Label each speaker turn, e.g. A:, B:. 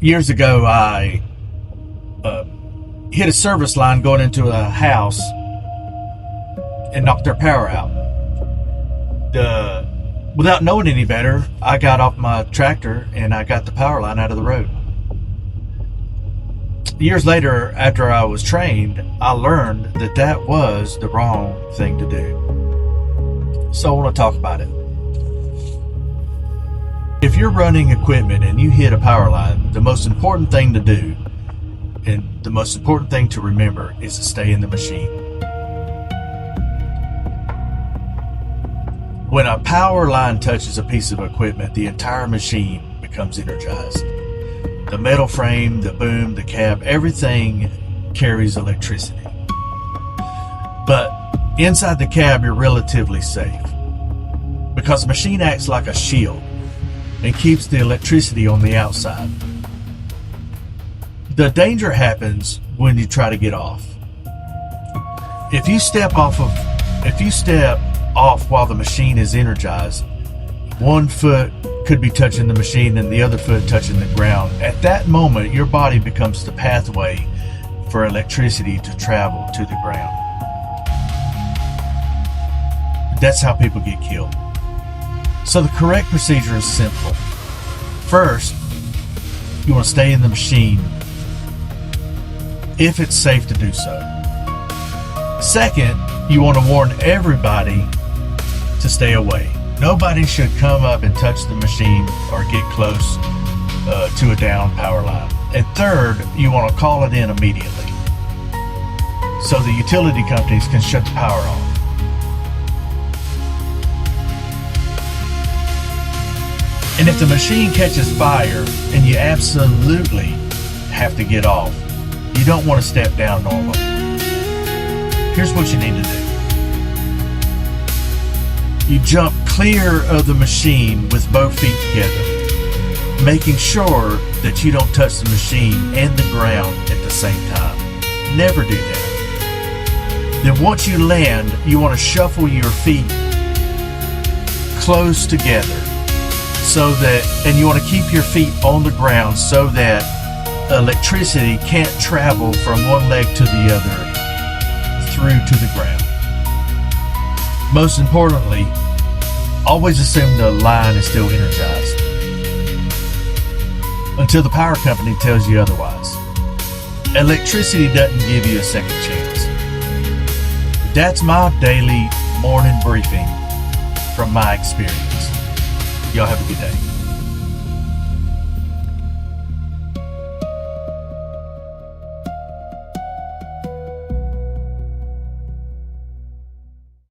A: Years ago, I hit a service line going into a house and knocked their power out. Without knowing any better, I got off my tractor and I got the power line out of the road. Years later, after I was trained, I learned that that was the wrong thing to do. So I want to talk about it. If you're running equipment and you hit a power line, the most important thing to do and the most important thing to remember is to stay in the machine. When a power line touches a piece of equipment, the entire machine becomes energized. The metal frame, the boom, the cab, everything carries electricity. But inside the cab, you're relatively safe because the machine acts like a shield and keeps the electricity on the outside. The danger happens when you try to get off. If you step off while the machine is energized, one foot could be touching the machine and the other foot touching the ground. At that moment, your body becomes the pathway for electricity to travel to the ground. That's how people get killed. So the correct procedure is simple. First, you want to stay in the machine if it's safe to do so. Second, you want to warn everybody to stay away. Nobody should come up and touch the machine or get close to a down power line. And third, you want to call it in immediately so the utility companies can shut the power off. And if the machine catches fire and you absolutely have to get off, you don't want to step down normally. Here's what you need to do. You jump clear of the machine with both feet together, making sure that you don't touch the machine and the ground at the same time. Never do that. Then once you land, you want to shuffle your feet close together and you want to keep your feet on the ground so that electricity can't travel from one leg to the other through to the ground. Most importantly, always assume the line is still energized until the power company tells you otherwise. Electricity doesn't give you a second chance. That's my daily morning briefing from my experience. Y'all have a good day.